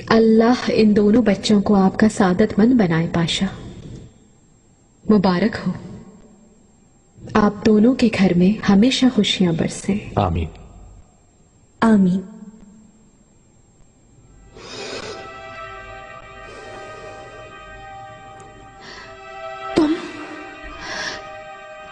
अल्लाह इन दोनों बच्चों को आपका सादतमंद बनाए पाशा। मुबारक हो। आप दोनों के घर में हमेशा खुशियां बरसें। आमीन। आमीन। तुम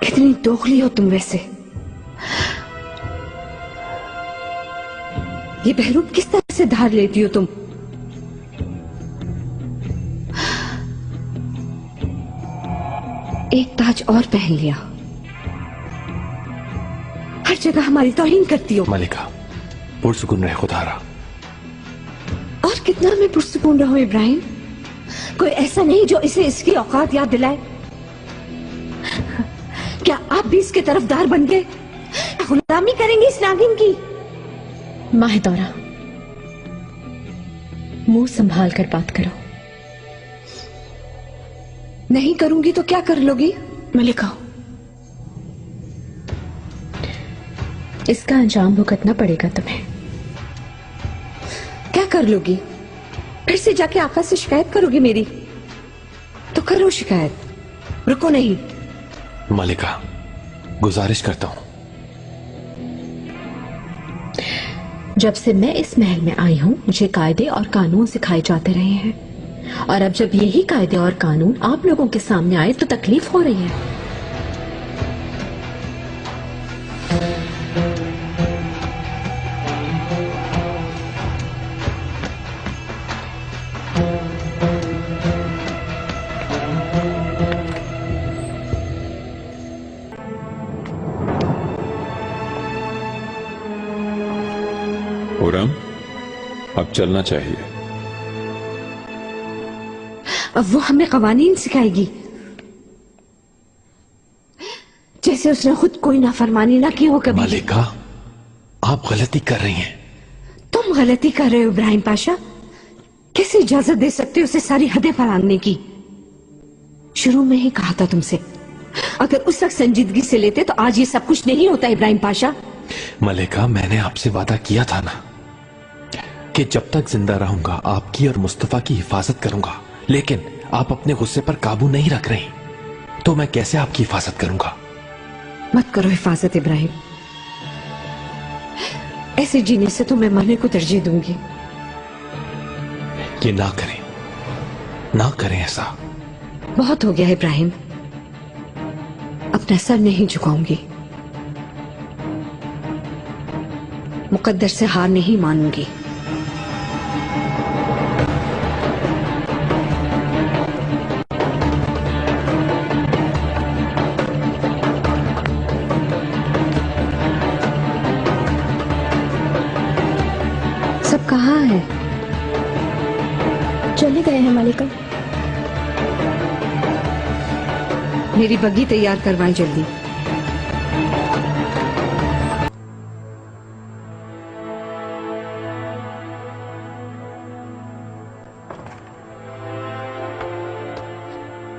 कितनी दोगली हो तुम वैसे। ये बहरूप किस तरह से धार लेती हो तुम। एक ताज और पहन लिया, हर जगह हमारी तौहीन करती हो। मलिका, पुरसुकून रहे खुदारा। और कितना मैं पुरसुकून रहूं इब्राहिम, कोई ऐसा नहीं जो इसे इसकी औकात याद दिलाए। क्या आप भी इसके तरफदार बन गए? गुलामी करेंगे इस नागिन की। माहिदौरा, मुंह संभाल कर बात करो। नहीं करूंगी तो क्या कर लोगी? मलिका, इसका अंजाम भुगतना पड़ेगा तुम्हें। क्या कर लोगी? फिर से जाके आका से शिकायत करोगी मेरी? तो करो शिकायत, रुको नहीं। मलिका, गुजारिश करता हूं। जब से मैं इस महल में आई हूं, मुझे कायदे और कानून सिखाए जाते रहे हैं, और अब जब यही कायदे और कानून आप लोगों के सामने आए तो तकलीफ हो रही है। खुर्रम, अब चलना चाहिए। अब वो हमें कवानीन सिखाएगी, जैसे उसने खुद कोई नाफरमानी ना की हो कभी। मलिका, आप गलती कर रही हैं। तुम गलती कर रहे हो इब्राहिम पाशा। कैसे इजाजत दे सकते हो उसे सारी हदें फलांगने की? शुरू में ही कहा था तुमसे, अगर उस वक्त संजीदगी से लेते तो आज ये सब कुछ नहीं होता इब्राहिम पाशा। मलिका, मैंने आपसे वादा किया था ना कि जब तक जिंदा रहूंगा आपकी और मुस्तफा की हिफाजत करूंगा, लेकिन आप अपने गुस्से पर काबू नहीं रख रही, तो मैं कैसे आपकी हिफाजत करूंगा? मत करो हिफाजत इब्राहिम, ऐसे जीने से तो मैं मरने को तरजीह दूंगी। ये ना करें, ना करें ऐसा। बहुत हो गया इब्राहिम, अपना सर नहीं झुकाऊंगी, मुकद्दर से हार नहीं मानूंगी। सब कहाँ है? चले गए हैं मालिका। मेरी बग्गी तैयार करवाएं जल्दी।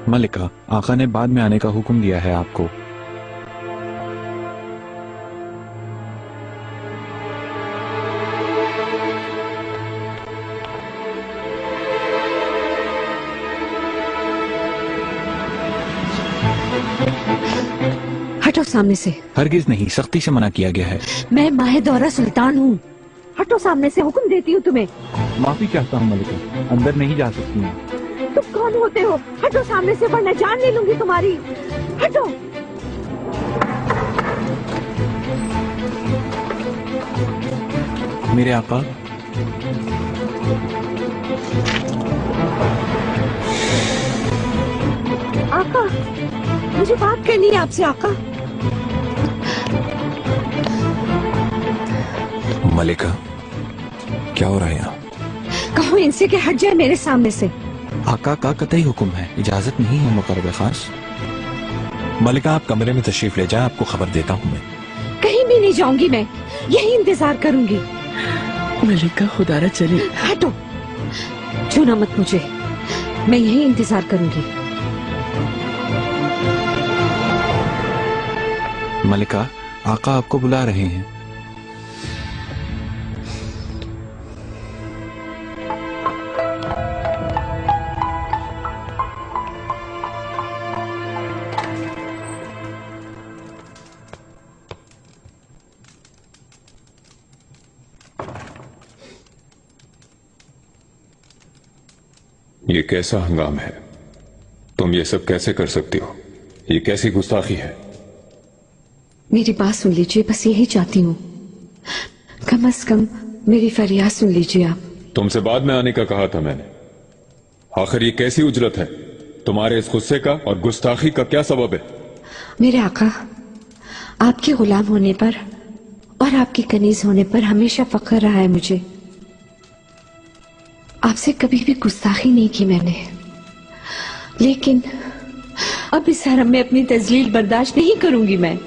मलिका, आका ने बाद में आने का हुक्म दिया है आपको। हटो सामने से। हरगिज नहीं, सख्ती से मना किया गया है। मैं माहिदौरा सुल्तान हूँ, हटो सामने से, हुक्म देती हूँ तुम्हें। माफी चाहता हूँ मलिका, अंदर नहीं जा सकती हूँ। तुम कौन होते हो? हटो सामने से वरना जान ले लूंगी तुम्हारी। हटो। मेरे आका। आका, मुझे बात करनी है आपसे आका। मलिका, क्या हो रहा है यहाँ? कहो इनसे कि हट जाए मेरे सामने से। आका का कतई हुक्म है, इजाजत नहीं है मुकर्रब खास। मलिका, आप कमरे में तशरीफ ले जाए, आपको खबर देता हूँ मैं। कहीं भी नहीं जाऊंगी मैं, यही इंतजार करूंगी। मलिका, खुदारा चले। हटो, छूना मत मुझे, मैं यही इंतजार करूंगी। मलिका, आका आपको बुला रहे हैं। ये कैसा हंगाम है? तुम ये सब कैसे कर सकती हो? ये कैसी गुस्ताखी है? मेरी बात सुन लीजिए, बस यही चाहती हूँ। कम से कम मेरी फरियाद सुन लीजिए आप। तुमसे बाद में आने का कहा था मैंने। आखिर ये कैसी उजलत है? तुम्हारे इस गुस्से का और गुस्ताखी का क्या सबब है? मेरे आका, आपके गुलाम होने पर और आपकी कनीज होने पर हमेशा फख्र रहा है मुझे। आपसे कभी भी गुस्ताखी नहीं की मैंने, लेकिन अब इस हरम में अपनी तजलील बर्दाश्त नहीं करूंगी मैं।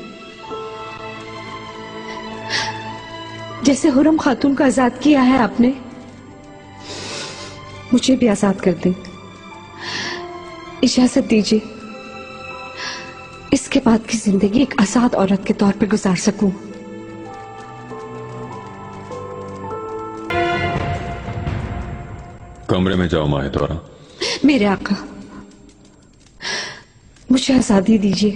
जैसे हुरम खातून को आजाद किया है आपने, मुझे भी आजाद कर दें। इजाजत दीजिए, इसके बाद की जिंदगी एक आजाद औरत के तौर पे गुजार सकूं। कमरे में जाओ माहिदौरा। मेरे आका, मुझे आजादी दीजिए,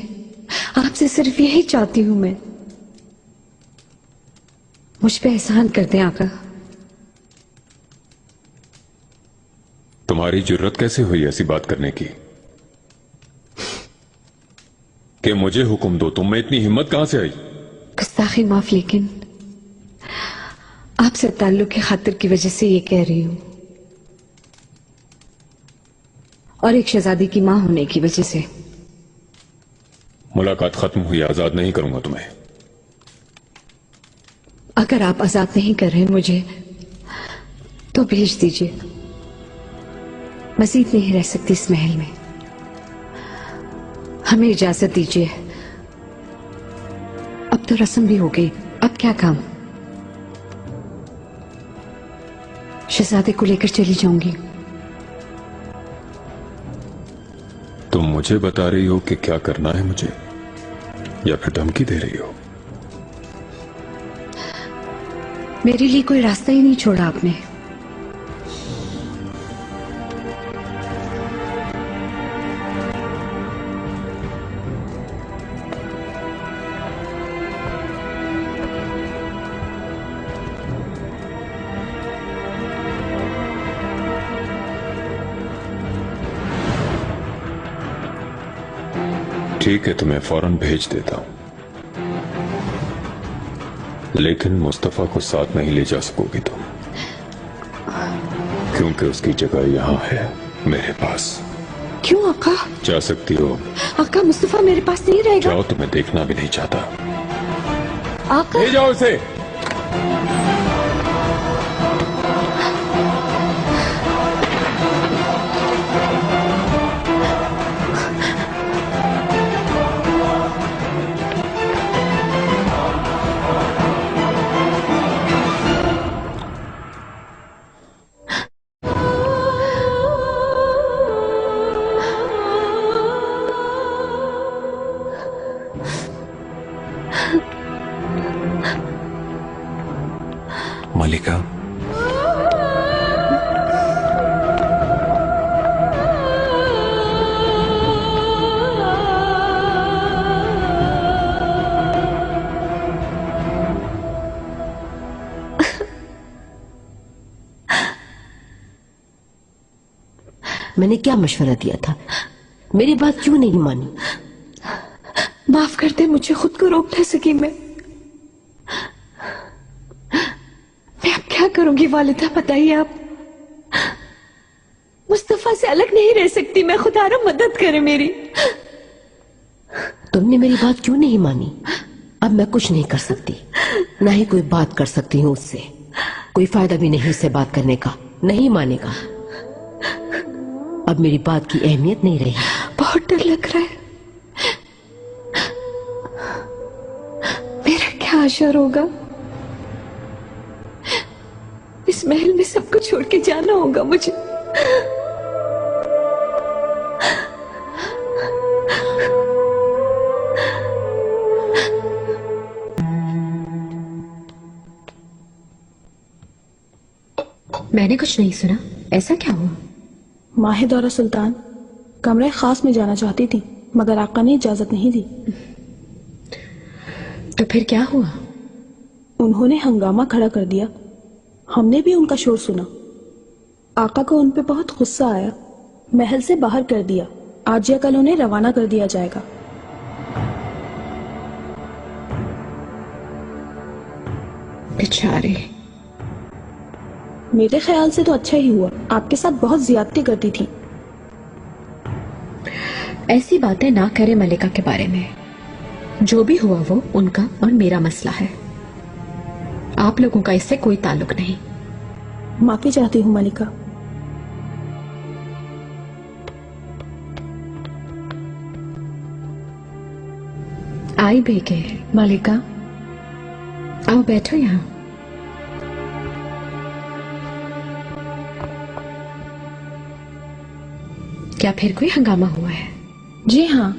आपसे सिर्फ यही चाहती हूं मैं। मुझ पे एहसान कर दें आका। तुम्हारी जुर्रत कैसे हुई ऐसी बात करने की कि मुझे हुक्म दो? तुम में इतनी हिम्मत कहां से आई? गुस्ताखी माफ, लेकिन आपसे ताल्लुक की खातिर की वजह से ये कह रही हूं, और एक शहजादी की मां होने की वजह से। मुलाकात खत्म हुई, आजाद नहीं करूंगा तुम्हें। अगर आप आजाद नहीं कर रहे मुझे तो भेज दीजिए। मजीद नहीं रह सकती इस महल में, हमें इजाजत दीजिए। अब तो रस्म भी हो गई, अब क्या काम? शहजादे को लेकर चली जाऊंगी। तुम मुझे बता रही हो कि क्या करना है मुझे, या फिर धमकी दे रही हो? मेरे लिए कोई रास्ता ही नहीं छोड़ा आपने। ठीक है, तुम्हें फौरन भेज देता हूं, लेकिन मुस्तफा को साथ नहीं ले जा सकोगी तुम, क्योंकि उसकी जगह यहां है मेरे पास। क्यों आका? जा सकती हो। आका, मुस्तफा मेरे पास नहीं रहेगा। जाओ, तुम्हें देखना भी नहीं चाहता। आका, ले जाओ इसे। मलिका, मैंने क्या मशवरा दिया था? मेरी बात क्यों नहीं मानी? माफ कर दे, मुझे खुद को रोक न सकी मैं। अब क्या करूंगी वालिदा, बताइए आप। मुस्तफा से अलग नहीं रह सकती मैं, खुदारा मदद करे मेरी। तुमने मेरी बात क्यों नहीं मानी? अब मैं कुछ नहीं कर सकती, ना ही कोई बात कर सकती हूँ उससे। कोई फायदा भी नहीं उससे बात करने का, नहीं मानेगा। अब मेरी बात की अहमियत नहीं रही। बहुत डर लग रहा है, मेरा क्या असर होगा? इस महल में सब कुछ छोड़ के जाना होगा मुझे। मैंने कुछ नहीं सुना, ऐसा क्या हुआ? माहिदौरा सुल्तान कमरे खास में जाना चाहती थी, मगर आका ने इजाजत नहीं दी। तो फिर क्या हुआ? उन्होंने हंगामा खड़ा कर दिया। हमने भी उनका शोर सुना। आका को उन पे बहुत गुस्सा आया महल से बाहर कर दिया। आज या कल उन्हें रवाना कर दिया जाएगा। बेचारे। मेरे ख्याल से तो अच्छा ही हुआ, आपके साथ बहुत ज्यादती करती थी। ऐसी बातें ना करें मलिका के बारे में। जो भी हुआ वो उनका और मेरा मसला है। आप लोगों का इससे कोई ताल्लुक नहीं। माफी चाहती हूँ मलिका। आई बेगे। मलिका, आओ बैठो यहाँ। क्या फिर कोई हंगामा हुआ है? जी हाँ,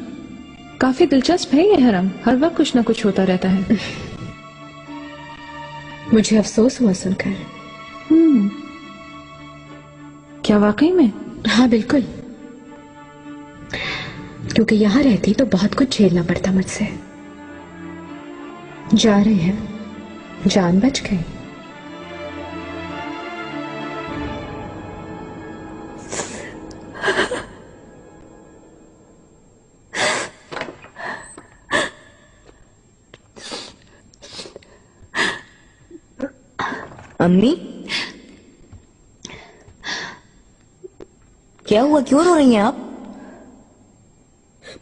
काफी दिलचस्प है ये हरम। हर वक्त कुछ ना कुछ होता रहता है। मुझे अफसोस हुआ सुनकर। क्या वाकई में? हाँ बिल्कुल, क्योंकि यहाँ रहती तो बहुत कुछ झेलना पड़ता मुझसे। जा रहे हैं, जान बच गई। अम्मी, क्या हुआ? क्यों रो रही हैं आप?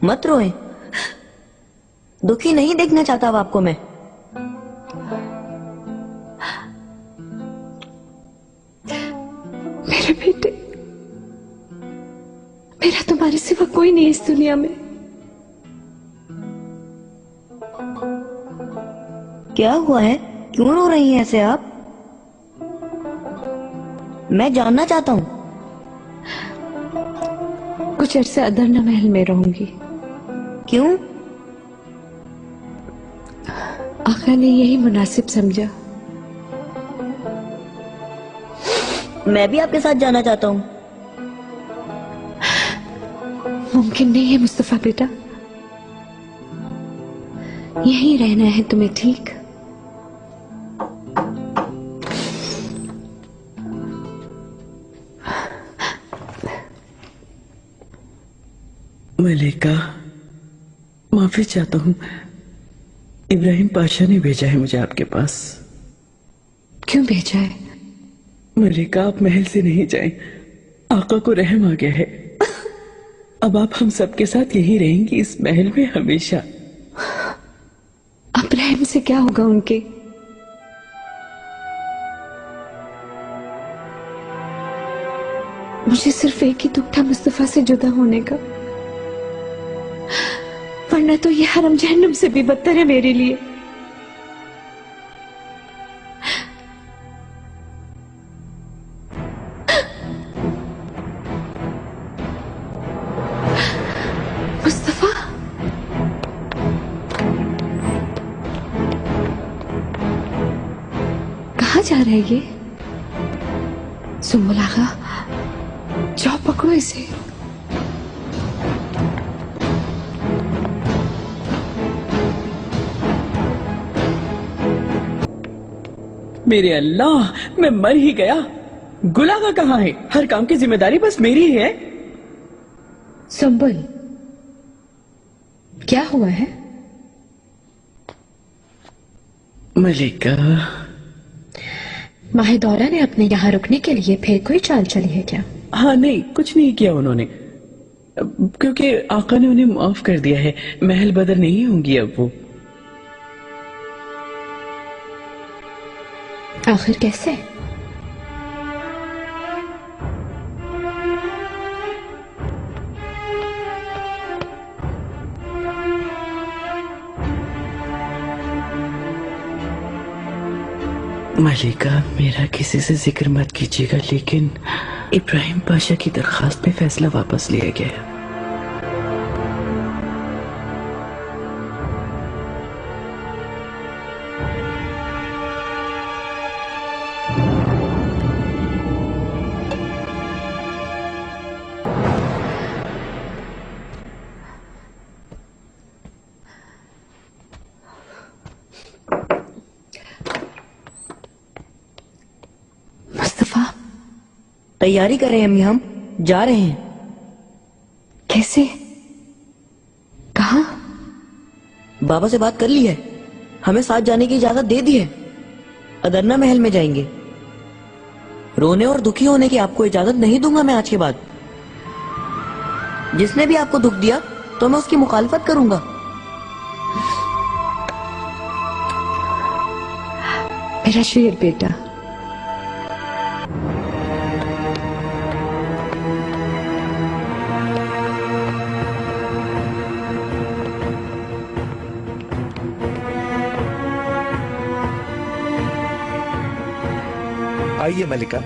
मत रोएं। दुखी नहीं देखना चाहता अब आपको मैं। मेरे बेटे, मेरा तुम्हारे सिवा कोई नहीं इस दुनिया में। क्या हुआ है? क्यों रो रही हैं ऐसे आप? मैं जानना चाहता हूँ। कुछ अरसे अदरना महल में रहूंगी। क्यों? आका ने यही मुनासिब समझा। मैं भी आपके साथ जाना चाहता हूँ। मुमकिन नहीं है मुस्तफा बेटा, यहीं रहना है तुम्हें, ठीक? मलिका, माफी चाहता हूँ। इब्राहिम पाशा ने भेजा है मुझे आपके पास। क्यों भेजा है? मलिका, आप महल से नहीं जाएं। आका को रहम आ गया है। अब आप हम सबके साथ यहीं रहेंगी, इस महल में हमेशा। अब रहम से क्या होगा उनके? मुझे सिर्फ एक ही दुख था मुस्तफा से जुदा होने का, वरना तो ये हरम जहन्नुम से भी बदतर है मेरे लिए। मुस्तफा, कहाँ जा रहा है ये? सुम्बुल आगा, जाओ पकड़ो इसे। मेरे अल्लाह, मैं मर ही गया। गुलागा कहाँ है? हर काम की जिम्मेदारी बस मेरी ही है। सुम्बुल, क्या हुआ है? मलिका, माहिदौरा ने अपने यहाँ रुकने के लिए फिर कोई चाल चली है क्या? हाँ नहीं, कुछ नहीं किया उन्होंने, क्योंकि आका ने उन्हें माफ कर दिया है। महल बदर नहीं होंगी अब वो। आखिर कैसे? मलिका, मेरा किसी से जिक्र मत कीजिएगा, लेकिन इब्राहिम पाशा की दरखास्त पे फैसला वापस लिया गया। तैयारी करें अम्मी, हम जा रहे हैं। कैसे? कहा? बाबा से बात कर ली है, हमें साथ जाने की इजाजत दे दी है। अदरना महल में जाएंगे। रोने और दुखी होने की आपको इजाजत नहीं दूंगा मैं आज के बाद। जिसने भी आपको दुख दिया तो मैं उसकी मुखालफत करूंगा। मेरा शेर बेटा। आइए मलिका।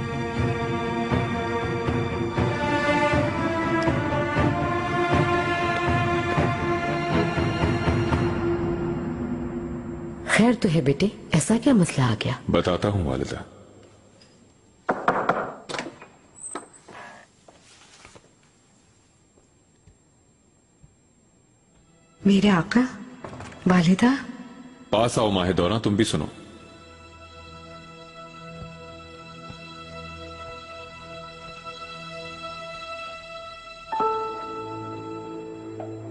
खैर तो है बेटे, ऐसा क्या मसला आ गया? बताता हूँ वालिदा। मेरे आका, वालिदा। पास आओ माहिदौरा, तुम भी सुनो।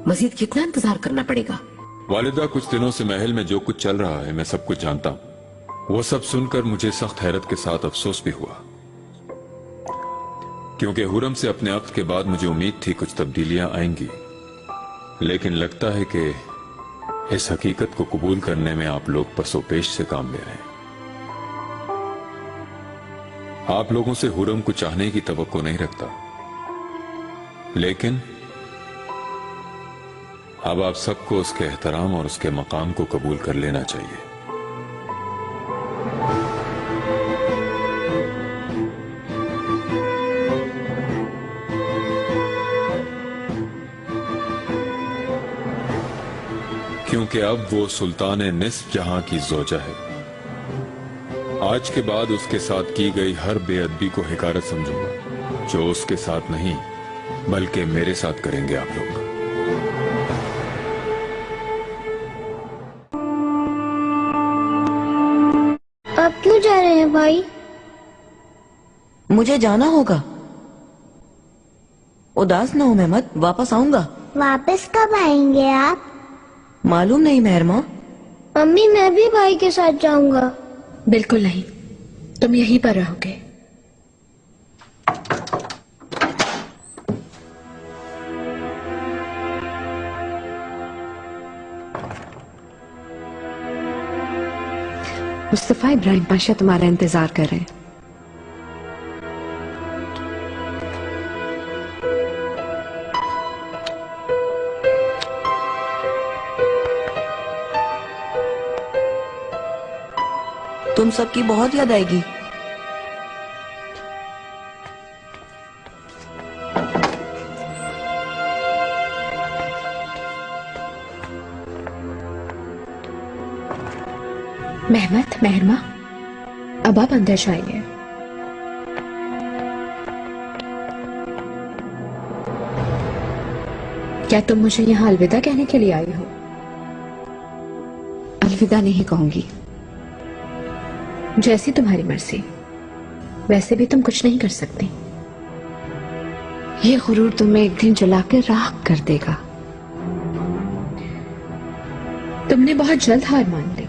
मजीद कितना इंतजार करना पड़ेगा? वालिदा, कुछ दिनों से महल में जो कुछ चल रहा है मैं सब कुछ जानता हूं। वो सब सुनकर मुझे सख्त हैरत के साथ अफसोस भी हुआ, क्योंकि हुरम से अपने अक्द के बाद मुझे उम्मीद थी कुछ तब्दीलियां आएंगी, लेकिन लगता है कि इस हकीकत को कबूल करने में आप लोग पसोपेश से काम ले रहे हैं। आप लोगों से हुरम को चाहने की तवक्को नहीं रखता, लेकिन अब आप सबको उसके एहतराम और उसके मकाम को कबूल कर लेना चाहिए। क्योंकि अब वो सुल्तान निस्फ जहां की जोजा है। आज के बाद उसके साथ की गई हर बेअदबी को हिकारत समझूंगा, जो उसके साथ नहीं बल्कि मेरे साथ करेंगे आप लोग। आप क्यों जा रहे हैं भाई? मुझे जाना होगा। उदास न हो मेहमद, वापस आऊंगा। वापस कब आएंगे आप? मालूम नहीं मेहरमा। मम्मी, मैं भी भाई के साथ जाऊंगा। बिल्कुल नहीं, तुम यहीं पर रहोगे। मुस्तफा, इब्राहिम पाशा तुम्हारा इंतजार कर रहे हैं। तुम सबकी बहुत याद आएगी। मेहमद, मेहरमा, अब आप अंदर जाइए। क्या तुम मुझे यहाँ अलविदा कहने के लिए आई हो? अलविदा नहीं कहूंगी। जैसी तुम्हारी मर्जी, वैसे भी तुम कुछ नहीं कर सकती। ये गुरूर तुम्हें एक दिन जलाकर राख कर देगा। तुमने बहुत जल्द हार मान ली।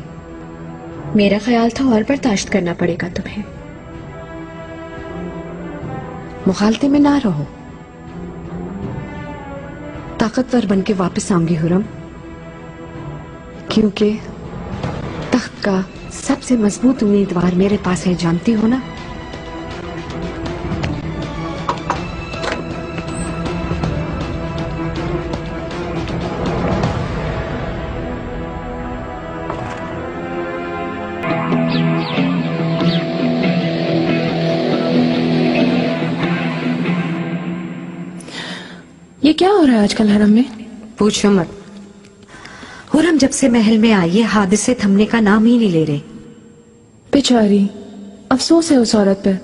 मेरा ख्याल था और बर्दाश्त करना पड़ेगा तुम्हें। मुखालते में ना रहो। ताकतवर बन के वापस आऊंगी हुरम, क्योंकि तख्त का सबसे मजबूत उम्मीदवार मेरे पास है, जानती हो ना? ये क्या हो रहा है आजकल हरम में? पूछो मत। हुरम जब से महल में आई है, हादिसे थमने का नाम ही नहीं ले रहे। बेचारी, अफसोस है उस औरत पर।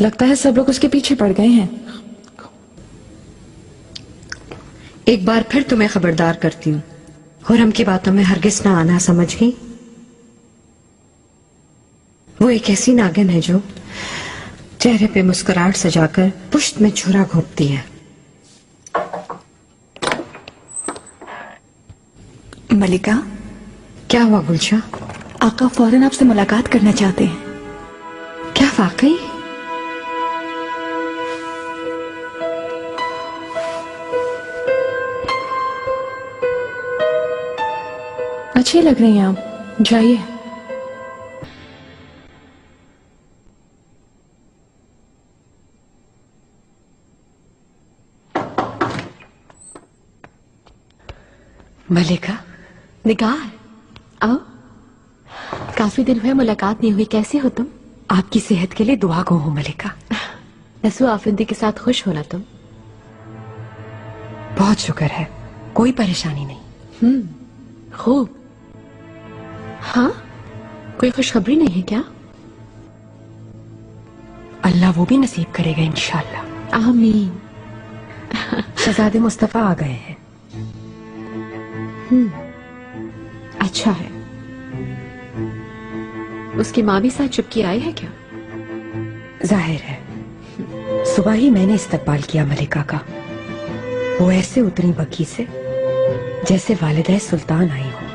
लगता है सब लोग उसके पीछे पड़ गए हैं। एक बार फिर तुम्हें खबरदार करती हूँ, हुरम की बातों में हरगिज ना आना, समझ गई? वो एक ऐसी नागिन है जो चेहरे पे मुस्कुराहट सजाकर पुश्त में छुरा घोंपती है। मलिका, क्या हुआ गुलशा? आका फौरन आपसे मुलाकात करना चाहते हैं। क्या वाकई? अच्छी लग रही हैं आप, जाइए। मलिका, निगार, आओ। काफी दिन हुए, मुलाकात नहीं हुई। कैसी हो तुम? आपकी सेहत के लिए दुआ गो हूँ मलिका। नसू आफिंदी के साथ खुश होना तुम? बहुत शुक्र है, कोई परेशानी नहीं। खूब। हाँ, कोई खुशखबरी नहीं है क्या? अल्लाह वो भी नसीब करेगा इंशाल्लाह। आमीन। शहजादे मुस्तफा आ गए हैं। अच्छा है। उसकी माँ भी साथ चुपकी आई है क्या? जाहिर है, सुबह ही मैंने इस्तकबाल किया मलिका का। वो ऐसे उतरी बग्घी से जैसे वालिदा सुल्तान आई हो।